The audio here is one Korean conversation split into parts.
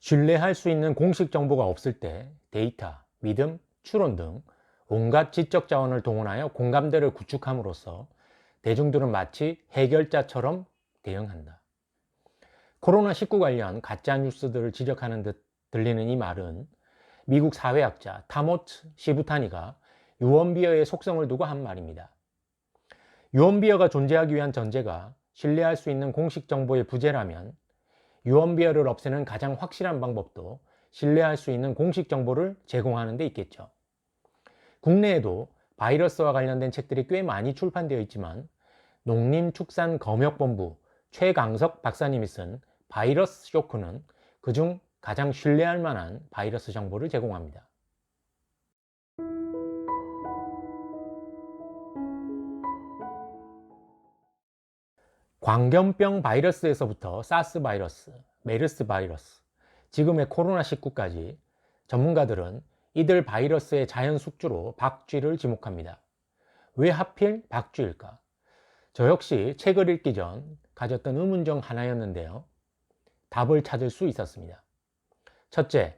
신뢰할 수 있는 공식 정보가 없을 때 데이터, 믿음, 추론 등 온갖 지적 자원을 동원하여 공감대를 구축함으로써 대중들은 마치 해결자처럼 대응한다. 코로나19 관련 가짜 뉴스들을 지적하는 듯 들리는 이 말은 미국 사회학자 타모트 시부타니가 유언비어의 속성을 두고 한 말입니다. 유언비어가 존재하기 위한 전제가 신뢰할 수 있는 공식 정보의 부재라면 유언비어를 없애는 가장 확실한 방법도 신뢰할 수 있는 공식 정보를 제공하는 데 있겠죠. 국내에도 바이러스와 관련된 책들이 꽤 많이 출판되어 있지만 농림축산검역본부 최강석 박사님이 쓴 바이러스 쇼크는 그중 가장 신뢰할 만한 바이러스 정보를 제공합니다. 광견병 바이러스에서부터 사스 바이러스, 메르스 바이러스, 지금의 코로나19까지 전문가들은 이들 바이러스의 자연 숙주로 박쥐를 지목합니다. 왜 하필 박쥐일까? 저 역시 책을 읽기 전 가졌던 의문 중 하나였는데요. 답을 찾을 수 있었습니다. 첫째,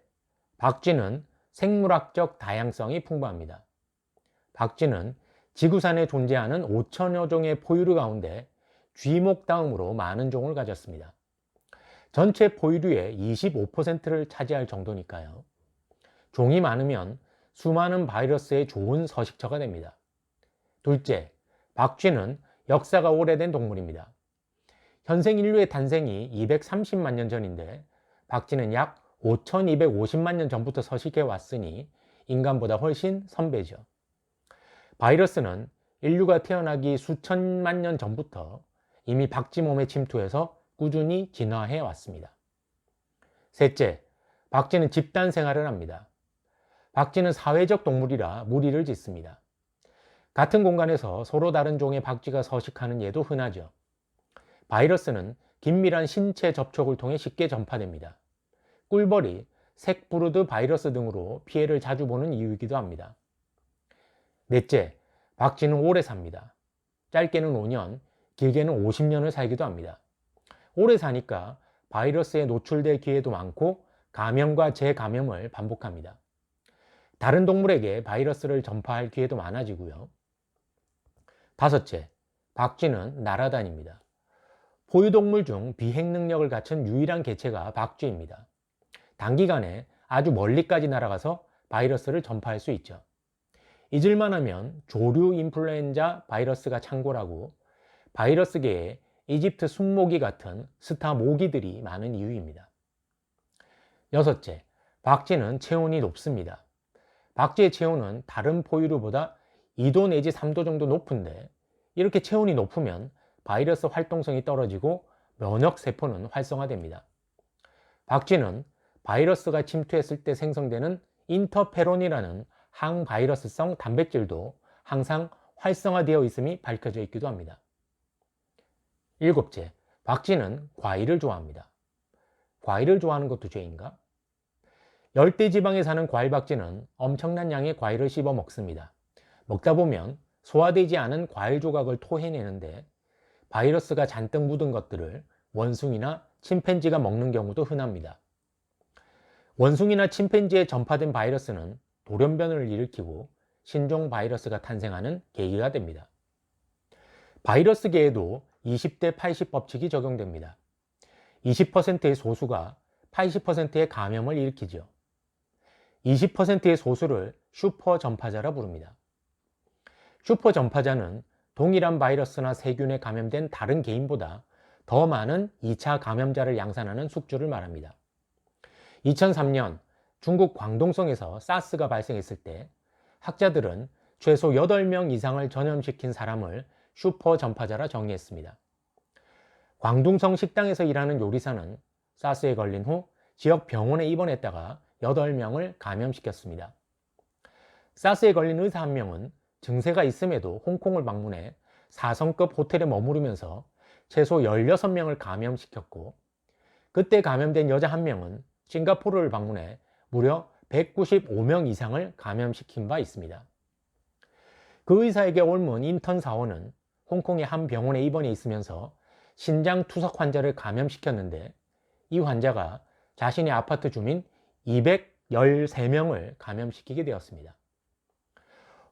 박쥐는 생물학적 다양성이 풍부합니다. 박쥐는 지구산에 존재하는 5천여 종의 포유류 가운데 쥐목 다음으로 많은 종을 가졌습니다. 전체 포유류의 25%를 차지할 정도니까요. 종이 많으면 수많은 바이러스의 좋은 서식처가 됩니다. 둘째, 박쥐는 역사가 오래된 동물입니다. 현생 인류의 탄생이 230만 년 전인데 박쥐는 약 5250만 년 전부터 서식해 왔으니 인간보다 훨씬 선배죠. 바이러스는 인류가 태어나기 수천만 년 전부터 이미 박쥐 몸에 침투해서 꾸준히 진화해 왔습니다. 셋째, 박쥐는 집단 생활을 합니다. 박쥐는 사회적 동물이라 무리를 짓습니다. 같은 공간에서 서로 다른 종의 박쥐가 서식하는 예도 흔하죠. 바이러스는 긴밀한 신체 접촉을 통해 쉽게 전파됩니다. 꿀벌이 색부르드 바이러스 등으로 피해를 자주 보는 이유이기도 합니다. 넷째, 박쥐는 오래 삽니다. 짧게는 5년, 길게는 50년을 살기도 합니다. 오래 사니까 바이러스에 노출될 기회도 많고 감염과 재감염을 반복합니다. 다른 동물에게 바이러스를 전파할 기회도 많아지고요. 다섯째, 박쥐는 날아다닙니다. 포유동물 중 비행 능력을 갖춘 유일한 개체가 박쥐입니다. 단기간에 아주 멀리까지 날아가서 바이러스를 전파할 수 있죠. 잊을만 하면 조류 인플루엔자 바이러스가 창궐하고 바이러스계에 이집트 순모기 같은 스타 모기들이 많은 이유입니다. 여섯째, 박쥐는 체온이 높습니다. 박쥐의 체온은 다른 포유류보다 2도 내지 3도 정도 높은데 이렇게 체온이 높으면 바이러스 활동성이 떨어지고 면역세포는 활성화됩니다. 박쥐는 바이러스가 침투했을 때 생성되는 인터페론이라는 항바이러스성 단백질도 항상 활성화되어 있음이 밝혀져 있기도 합니다. 일곱째, 박쥐는 과일을 좋아합니다. 과일을 좋아하는 것도 죄인가? 열대지방에 사는 과일박쥐는 엄청난 양의 과일을 씹어 먹습니다. 먹다 보면 소화되지 않은 과일 조각을 토해내는데 바이러스가 잔뜩 묻은 것들을 원숭이나 침팬지가 먹는 경우도 흔합니다. 원숭이나 침팬지에 전파된 바이러스는 돌연변을 일으키고 신종 바이러스가 탄생하는 계기가 됩니다. 바이러스계에도 20대 80 법칙이 적용됩니다. 20%의 소수가 80%의 감염을 일으키죠. 20%의 소수를 슈퍼 전파자라 부릅니다. 슈퍼 전파자는 동일한 바이러스나 세균에 감염된 다른 개인보다 더 많은 2차 감염자를 양산하는 숙주를 말합니다. 2003년 중국 광동성에서 사스가 발생했을 때 학자들은 최소 8명 이상을 전염시킨 사람을 슈퍼 전파자라 정의했습니다. 광둥성 식당에서 일하는 요리사는 사스에 걸린 후 지역 병원에 입원했다가 8명을 감염시켰습니다. 사스에 걸린 의사 1명은 증세가 있음에도 홍콩을 방문해 4성급 호텔에 머무르면서 최소 16명을 감염시켰고 그때 감염된 여자 1명은 싱가포르를 방문해 무려 195명 이상을 감염시킨 바 있습니다. 그 의사에게 옮은 인턴 사원은 홍콩의 한 병원에 입원해 있으면서 신장 투석 환자를 감염시켰는데 이 환자가 자신의 아파트 주민 213명을 감염시키게 되었습니다.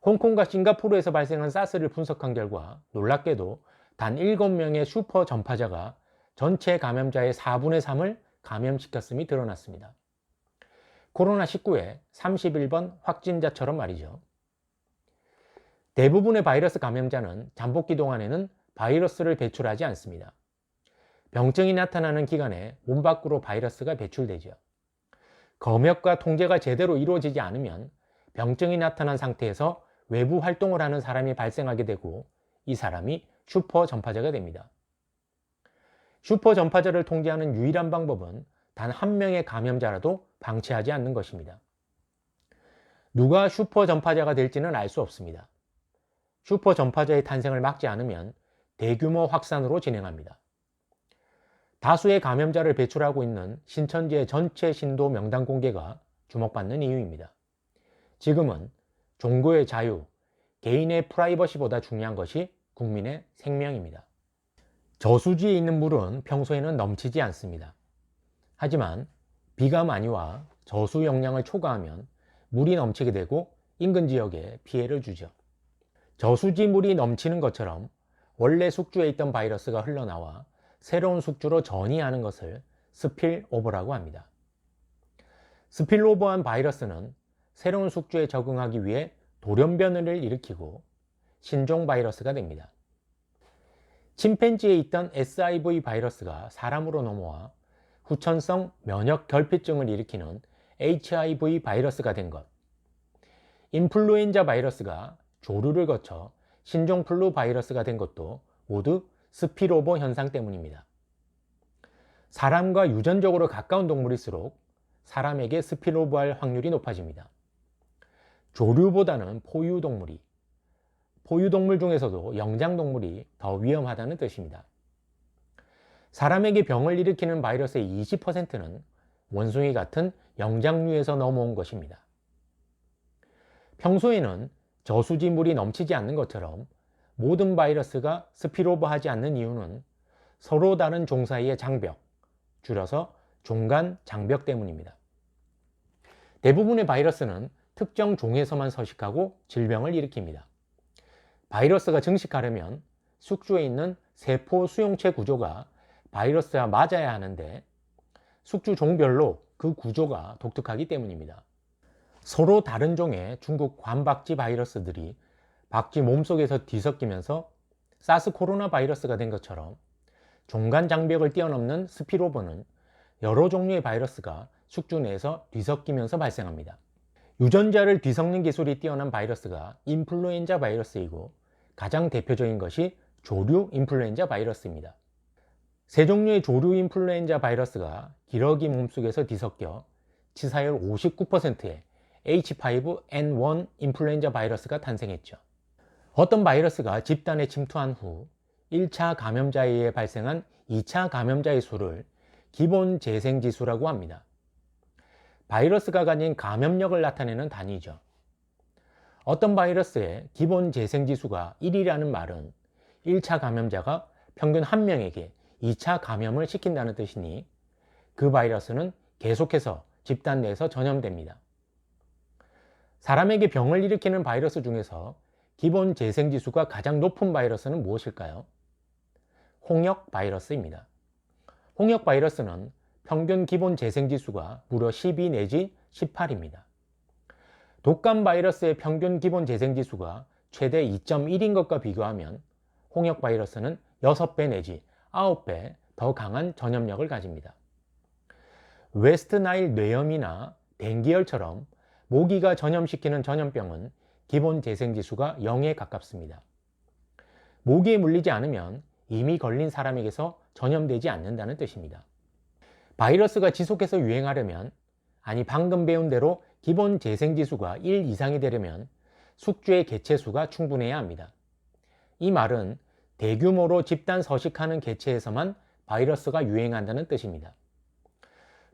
홍콩과 싱가포르에서 발생한 사스를 분석한 결과 놀랍게도 단 7명의 슈퍼 전파자가 전체 감염자의 4분의 3을 감염시켰음이 드러났습니다. 코로나19의 31번 확진자처럼 말이죠. 대부분의 바이러스 감염자는 잠복기 동안에는 바이러스를 배출하지 않습니다. 병증이 나타나는 기간에 몸 밖으로 바이러스가 배출되죠. 검역과 통제가 제대로 이루어지지 않으면 병증이 나타난 상태에서 외부 활동을 하는 사람이 발생하게 되고 이 사람이 슈퍼 전파자가 됩니다. 슈퍼 전파자를 통제하는 유일한 방법은 단 한 명의 감염자라도 방치하지 않는 것입니다. 누가 슈퍼 전파자가 될지는 알 수 없습니다. 슈퍼 전파자의 탄생을 막지 않으면 대규모 확산으로 진행합니다. 다수의 감염자를 배출하고 있는 신천지의 전체 신도 명단 공개가 주목받는 이유입니다. 지금은 종교의 자유, 개인의 프라이버시보다 중요한 것이 국민의 생명입니다. 저수지에 있는 물은 평소에는 넘치지 않습니다. 하지만 비가 많이 와 저수 영량을 초과하면 물이 넘치게 되고 인근 지역에 피해를 주죠. 저수지 물이 넘치는 것처럼 원래 숙주에 있던 바이러스가 흘러나와 새로운 숙주로 전이하는 것을 스필오버라고 합니다. 스필오버한 바이러스는 새로운 숙주에 적응하기 위해 돌연변이를 일으키고 신종 바이러스가 됩니다. 침팬지에 있던 SIV 바이러스가 사람으로 넘어와 후천성 면역 결핍증을 일으키는 HIV 바이러스가 된 것, 인플루엔자 바이러스가 조류를 거쳐 신종플루 바이러스가 된 것도 모두 스필오버 현상 때문입니다. 사람과 유전적으로 가까운 동물일수록 사람에게 스필오버할 확률이 높아집니다. 조류보다는 포유동물이, 포유동물 중에서도 영장동물이 더 위험하다는 뜻입니다. 사람에게 병을 일으키는 바이러스의 20%는 원숭이 같은 영장류에서 넘어온 것입니다. 평소에는 저수지 물이 넘치지 않는 것처럼 모든 바이러스가 스필오버하지 않는 이유는 서로 다른 종 사이의 장벽, 줄여서 종간 장벽 때문입니다. 대부분의 바이러스는 특정 종에서만 서식하고 질병을 일으킵니다. 바이러스가 증식하려면 숙주에 있는 세포 수용체 구조가 바이러스와 맞아야 하는데 숙주 종별로 그 구조가 독특하기 때문입니다. 서로 다른 종의 중국 관박쥐 바이러스들이 박쥐 몸속에서 뒤섞이면서 사스 코로나 바이러스가 된 것처럼 종간 장벽을 뛰어넘는 스필오버는 여러 종류의 바이러스가 숙주 내에서 뒤섞이면서 발생합니다. 유전자를 뒤섞는 기술이 뛰어난 바이러스가 인플루엔자 바이러스이고 가장 대표적인 것이 조류 인플루엔자 바이러스입니다. 세 종류의 조류 인플루엔자 바이러스가 기러기 몸속에서 뒤섞여 치사율 59%의 H5N1 인플루엔자 바이러스가 탄생했죠. 어떤 바이러스가 집단에 침투한 후 1차 감염자에 의해 발생한 2차 감염자의 수를 기본 재생지수라고 합니다. 바이러스가 가진 감염력을 나타내는 단위죠. 어떤 바이러스의 기본 재생지수가 1이라는 말은 1차 감염자가 평균 1명에게 2차 감염을 시킨다는 뜻이니 그 바이러스는 계속해서 집단 내에서 전염됩니다. 사람에게 병을 일으키는 바이러스 중에서 기본 재생지수가 가장 높은 바이러스는 무엇일까요? 홍역 바이러스입니다. 홍역 바이러스는 평균 기본 재생지수가 무려 12 내지 18입니다. 독감 바이러스의 평균 기본 재생지수가 최대 2.1인 것과 비교하면 홍역 바이러스는 6배 내지 9배 더 강한 전염력을 가집니다. 웨스트나일 뇌염이나 댕기열처럼 모기가 전염시키는 전염병은 기본 재생지수가 0에 가깝습니다. 모기에 물리지 않으면 이미 걸린 사람에게서 전염되지 않는다는 뜻입니다. 바이러스가 지속해서 유행하려면, 아니 방금 배운 대로 기본 재생지수가 1 이상이 되려면 숙주의 개체수가 충분해야 합니다. 이 말은 대규모로 집단 서식하는 개체에서만 바이러스가 유행한다는 뜻입니다.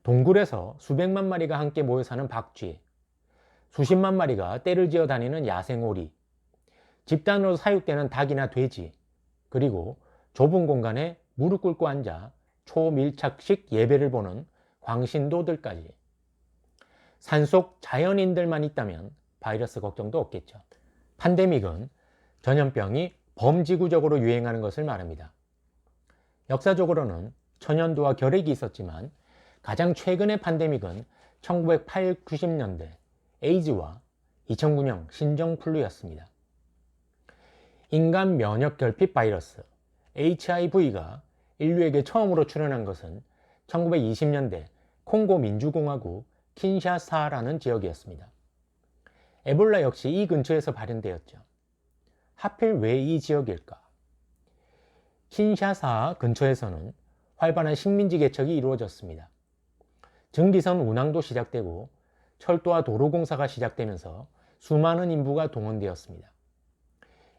동굴에서 수백만 마리가 함께 모여 사는 박쥐, 수십만 마리가 떼를 지어 다니는 야생오리, 집단으로 사육되는 닭이나 돼지, 그리고 좁은 공간에 무릎 꿇고 앉아 초밀착식 예배를 보는 광신도들까지. 산속 자연인들만 있다면 바이러스 걱정도 없겠죠. 팬데믹은 전염병이 범지구적으로 유행하는 것을 말합니다. 역사적으로는 천연두와 결핵이 있었지만 가장 최근의 팬데믹은 1980, 90년대 에이즈와 2009년 신종플루였습니다. 인간 면역 결핍 바이러스 HIV가 인류에게 처음으로 출현한 것은 1920년대 콩고 민주공화국 킨샤사라는 지역이었습니다. 에볼라 역시 이 근처에서 발현되었죠. 하필 왜 이 지역일까? 킨샤사 근처에서는 활발한 식민지 개척이 이루어졌습니다. 증기선 운항도 시작되고 철도와 도로 공사가 시작되면서 수많은 인부가 동원되었습니다.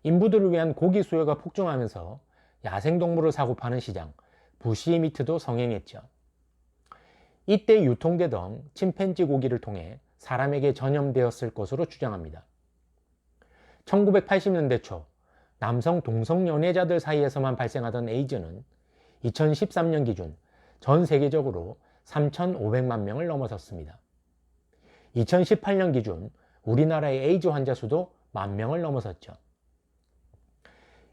인부들을 위한 고기 수요가 폭증하면서 야생동물을 사고 파는 시장, 부시미트도 성행했죠. 이때 유통되던 침팬지 고기를 통해 사람에게 전염되었을 것으로 추정합니다. 1980년대 초 남성 동성 연애자들 사이에서만 발생하던 에이즈는 2013년 기준 전 세계적으로 3,500만 명을 넘어섰습니다. 2018년 기준 우리나라의 에이즈 환자 수도 10,000명을 넘어섰죠.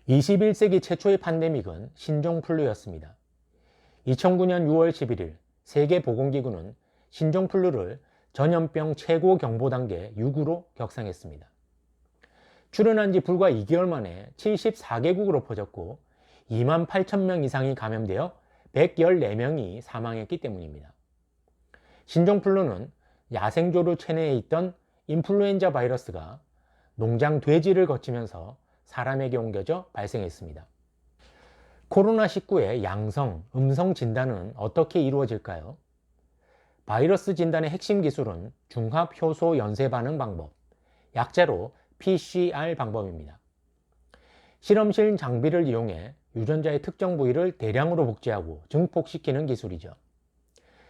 21세기 최초의 팬데믹은 신종플루였습니다. 2009년 6월 11일 세계보건기구는 신종플루를 전염병 최고 경보 단계 6으로 격상했습니다. 출현한 지 불과 2개월 만에 74개국으로 퍼졌고 28,000명 이상이 감염되어 114명이 사망했기 때문입니다. 신종플루는 야생조류 체내에 있던 인플루엔자 바이러스가 농장 돼지를 거치면서 사람에게 옮겨져 발생했습니다. 코로나19의 양성, 음성 진단은 어떻게 이루어질까요? 바이러스 진단의 핵심 기술은 중합 효소 연쇄 반응 방법, 약자로 PCR 방법입니다. 실험실 장비를 이용해 유전자의 특정 부위를 대량으로 복제하고 증폭시키는 기술이죠.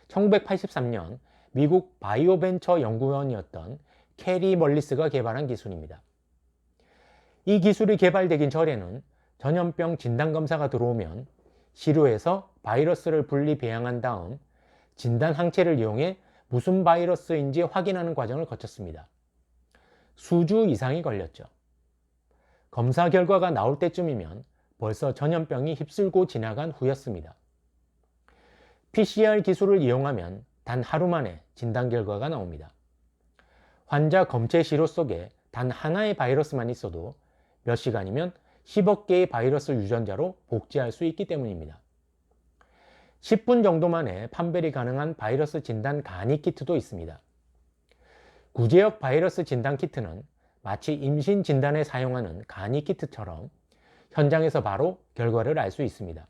1983년 미국 바이오벤처 연구원이었던 캐리 멀리스가 개발한 기술입니다. 이 기술이 개발되긴 전에는 전염병 진단검사가 들어오면 시료에서 바이러스를 분리 배양한 다음 진단 항체를 이용해 무슨 바이러스인지 확인하는 과정을 거쳤습니다. 수주 이상이 걸렸죠. 검사 결과가 나올 때쯤이면 벌써 전염병이 휩쓸고 지나간 후였습니다. PCR 기술을 이용하면 단 하루 만에 진단 결과가 나옵니다. 환자 검체 시료 속에 단 하나의 바이러스만 있어도 몇 시간이면 10억 개의 바이러스 유전자로 복제할 수 있기 때문입니다. 10분 정도 만에 판별이 가능한 바이러스 진단 간이 키트도 있습니다. 구제역 바이러스 진단 키트는 마치 임신 진단에 사용하는 간이 키트처럼 현장에서 바로 결과를 알 수 있습니다.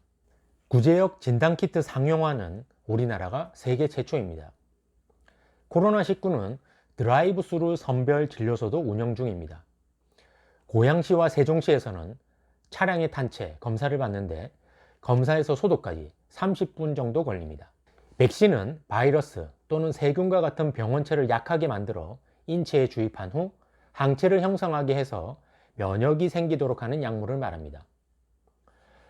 구제역 진단 키트 상용화는 우리나라가 세계 최초입니다. 코로나19는 드라이브 스루 선별 진료소도 운영 중입니다. 고양시와 세종시에서는 차량에 탄 채 검사를 받는데 검사에서 소독까지 30분 정도 걸립니다. 백신은 바이러스 또는 세균과 같은 병원체를 약하게 만들어 인체에 주입한 후 항체를 형성하게 해서 면역이 생기도록 하는 약물을 말합니다.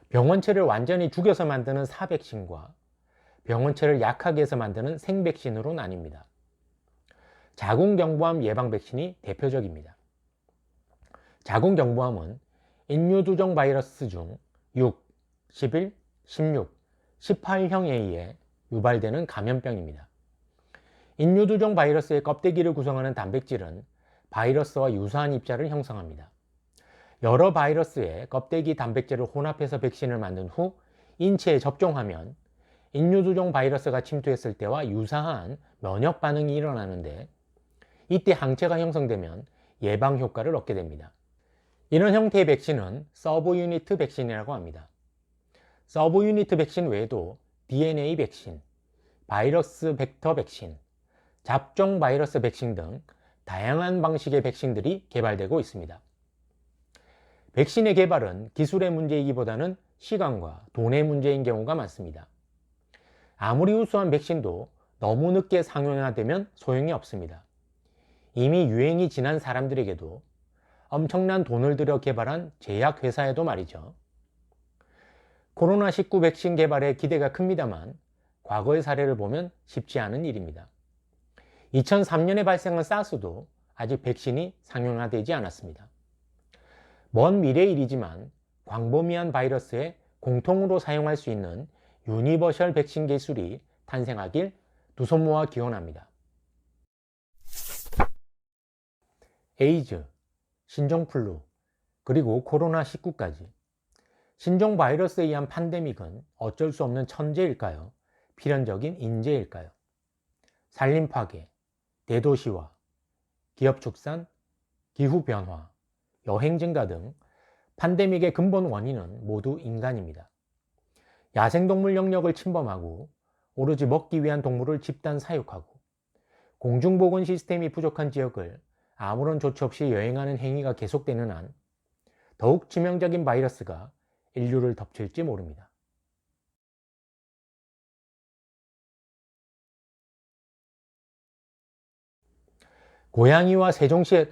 병원체를 완전히 죽여서 만드는 사백신과 병원체를 약하게 해서 만드는 생백신으로 나뉩니다. 자궁경부암 예방 백신이 대표적입니다. 자궁경부암은 인유두종 바이러스 중 6, 11, 16, 18형에 의해 유발되는 감염병입니다. 인유두종 바이러스의 껍데기를 구성하는 단백질은 바이러스와 유사한 입자를 형성합니다. 여러 바이러스의 껍데기 단백질을 혼합해서 백신을 만든 후 인체에 접종하면 인유두종 바이러스가 침투했을 때와 유사한 면역 반응이 일어나는데 이때 항체가 형성되면 예방 효과를 얻게 됩니다. 이런 형태의 백신은 서브유니트 백신이라고 합니다. 서브유니트 백신 외에도 DNA 백신, 바이러스 벡터 백신, 잡종 바이러스 백신 등 다양한 방식의 백신들이 개발되고 있습니다. 백신의 개발은 기술의 문제이기보다는 시간과 돈의 문제인 경우가 많습니다. 아무리 우수한 백신도 너무 늦게 상용화되면 소용이 없습니다. 이미 유행이 지난 사람들에게도 엄청난 돈을 들여 개발한 제약회사에도 말이죠. 코로나19 백신 개발에 기대가 큽니다만 과거의 사례를 보면 쉽지 않은 일입니다. 2003년에 발생한 사스도 아직 백신이 상용화되지 않았습니다. 먼 미래의 일이지만 광범위한 바이러스에 공통으로 사용할 수 있는 유니버셜 백신 기술이 탄생하길 두 손 모아 기원합니다. 에이즈, 신종플루, 그리고 코로나19까지 신종 바이러스에 의한 팬데믹은 어쩔 수 없는 천재일까요? 필연적인 인재일까요? 산림 파괴, 대도시화, 기업 축산, 기후변화, 여행 증가 등 팬데믹의 근본 원인은 모두 인간입니다. 야생동물 영역을 침범하고 오로지 먹기 위한 동물을 집단 사육하고 공중보건 시스템이 부족한 지역을 아무런 조치 없이 여행하는 행위가 계속되는 한 더욱致命적인 바이러스가 인류를 덮칠지 모릅니다. 고양이와 세종시에